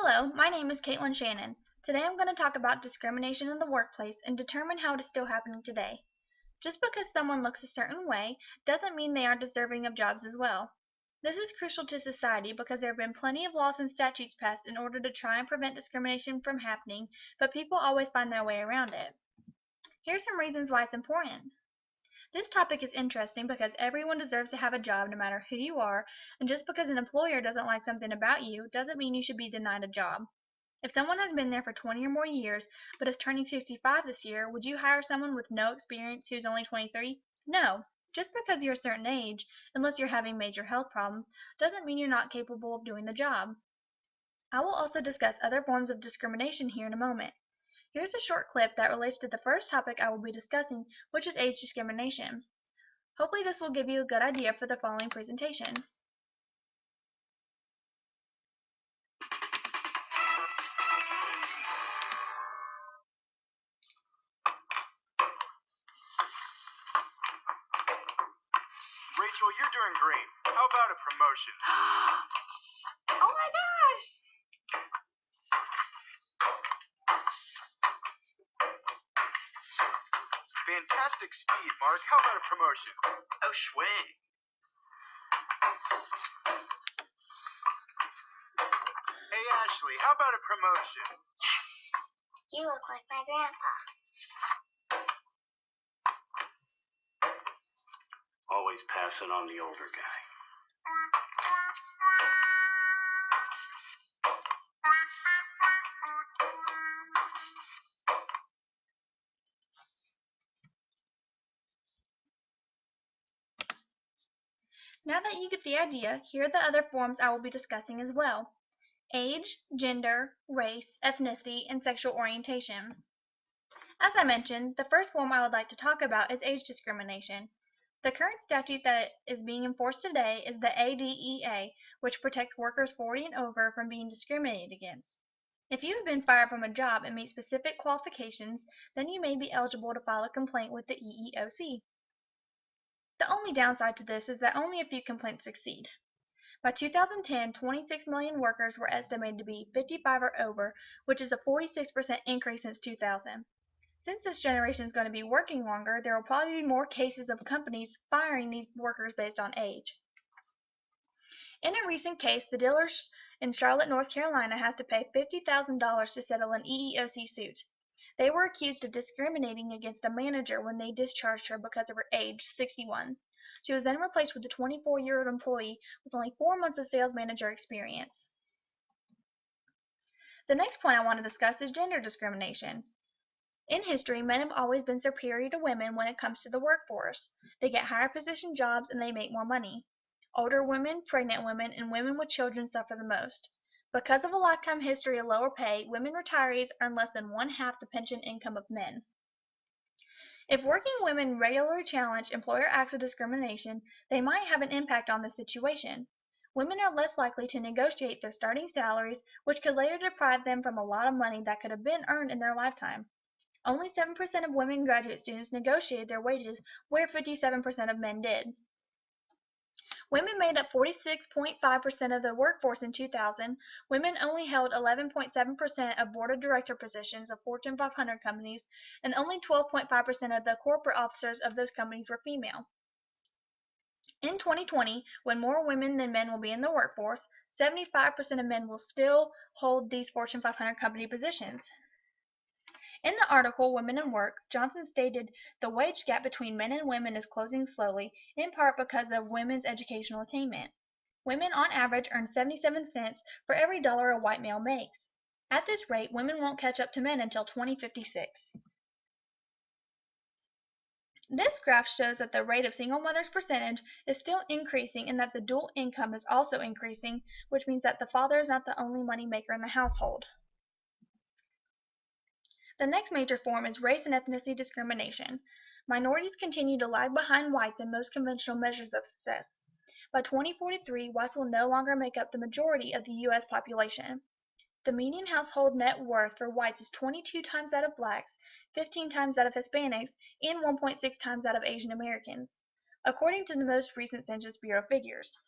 Hello, my name is Caitlin Shannon. Today I'm going to talk about discrimination in the workplace and determine how it is still happening today. Just because someone looks a certain way doesn't mean they aren't deserving of jobs as well. This is crucial to society because there have been plenty of laws and statutes passed in order to try and prevent discrimination from happening, but people always find their way around it. Here's some reasons why it's important. This topic is interesting because everyone deserves to have a job no matter who you are, and just because an employer doesn't like something about you doesn't mean you should be denied a job. If someone has been there for 20 or more years but is turning 65 this year, would you hire someone with no experience who's only 23? No. Just because you're a certain age, unless you're having major health problems, doesn't mean you're not capable of doing the job. I will also discuss other forms of discrimination here in a moment. Here's a short clip that relates to the first topic I will be discussing, which is age discrimination. Hopefully this will give you a good idea for the following presentation. Rachel, you're doing great. How about a promotion? Oh my gosh! Fantastic speed, Mark. How about a promotion? Oh, swing. Hey, Ashley, how about a promotion? Yes! You look like my grandpa. Always passing on the older guy. Now that you get the idea, here are the other forms I will be discussing as well. Age, gender, race, ethnicity, and sexual orientation. As I mentioned, the first form I would like to talk about is age discrimination. The current statute that is being enforced today is the ADEA, which protects workers 40 and over from being discriminated against. If you have been fired from a job and meet specific qualifications, then you may be eligible to file a complaint with the EEOC. The only downside to this is that only a few complaints succeed. By 2010, 26 million workers were estimated to be 55 or over, which is a 46% increase since 2000. Since this generation is going to be working longer, there will probably be more cases of companies firing these workers based on age. In a recent case, the dealer in Charlotte, North Carolina has to pay $50,000 to settle an EEOC suit. They were accused of discriminating against a manager when they discharged her because of her age, 61. She was then replaced with a 24-year-old employee with only 4 months of sales manager experience. The next point I want to discuss is gender discrimination. In history, men have always been superior to women when it comes to the workforce. They get higher position jobs and they make more money. Older women, pregnant women, and women with children suffer the most. Because of a lifetime history of lower pay, women retirees earn less than one-half the pension income of men. If working women regularly challenge employer acts of discrimination, they might have an impact on the situation. Women are less likely to negotiate their starting salaries, which could later deprive them from a lot of money that could have been earned in their lifetime. Only 7% of women graduate students negotiated their wages, where 57% of men did. Women made up 46.5% of the workforce in 2000. Women only held 11.7% of board of director positions of Fortune 500 companies, and only 12.5% of the corporate officers of those companies were female. In 2020, when more women than men will be in the workforce, 75% of men will still hold these Fortune 500 company positions. In the article, Women in Work, Johnson stated the wage gap between men and women is closing slowly, in part because of women's educational attainment. Women on average earn 77 cents for every dollar a white male makes. At this rate, women won't catch up to men until 2056. This graph shows that the rate of single mothers percentage is still increasing and that the dual income is also increasing, which means that the father is not the only money maker in the household. The next major form is race and ethnicity discrimination. Minorities continue to lag behind whites in most conventional measures of success. By 2043, whites will no longer make up the majority of the U.S. population. The median household net worth for whites is 22 times that of blacks, 15 times that of Hispanics, and 1.6 times that of Asian Americans, according to the most recent Census Bureau figures.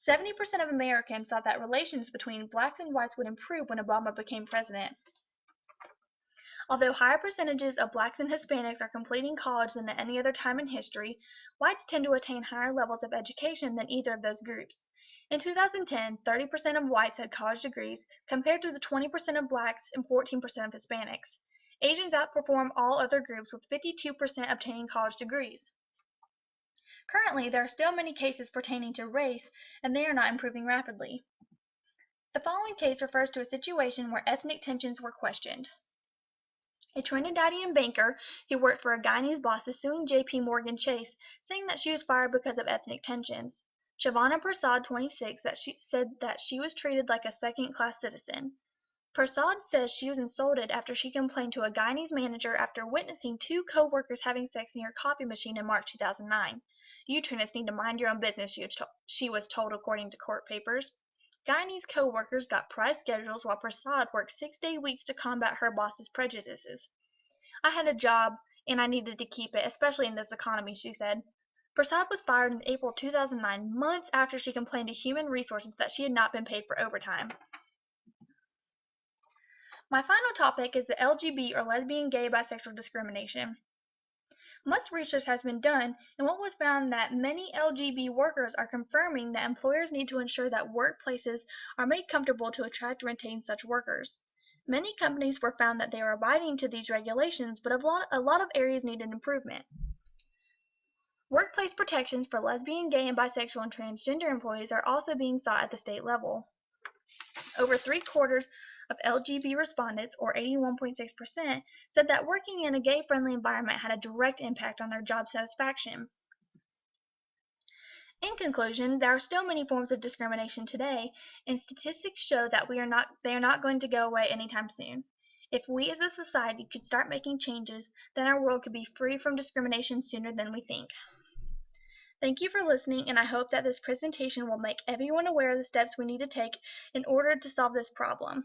70% of Americans thought that relations between blacks and whites would improve when Obama became president. Although higher percentages of blacks and Hispanics are completing college than at any other time in history, whites tend to attain higher levels of education than either of those groups. In 2010, 30% of whites had college degrees, compared to the 20% of blacks and 14% of Hispanics. Asians outperform all other groups, with 52% obtaining college degrees. Currently, there are still many cases pertaining to race, and they are not improving rapidly. The following case refers to a situation where ethnic tensions were questioned. A Trinidadian banker who worked for a Guyanese boss is suing J.P. Morgan Chase, saying that she was fired because of ethnic tensions. Shavana Prasad, 26, said that she was treated like a second-class citizen. Prasad says she was insulted after she complained to a Guyanese manager after witnessing two co-workers having sex near a coffee machine in March 2009. You Trinists need to mind your own business, she was told, according to court papers. Guyanese co-workers got prize schedules while Prasad worked 6-day weeks to combat her boss's prejudices. I had a job, and I needed to keep it, especially in this economy, she said. Prasad was fired in April 2009, months after she complained to Human Resources that she had not been paid for overtime. My final topic is the LGBT or lesbian, gay, bisexual discrimination. Much research has been done, and what was found that many LGBT workers are confirming that employers need to ensure that workplaces are made comfortable to attract and retain such workers. Many companies were found that they are abiding to these regulations, but a lot of areas needed improvement. Workplace protections for lesbian, gay, and bisexual and transgender employees are also being sought at the state level. Over 3/4 of LGBT respondents, or 81.6%, said that working in a gay-friendly environment had a direct impact on their job satisfaction. In conclusion, there are still many forms of discrimination today, and statistics show that they are not going to go away anytime soon. If we as a society could start making changes, then our world could be free from discrimination sooner than we think. Thank you for listening, and I hope that this presentation will make everyone aware of the steps we need to take in order to solve this problem.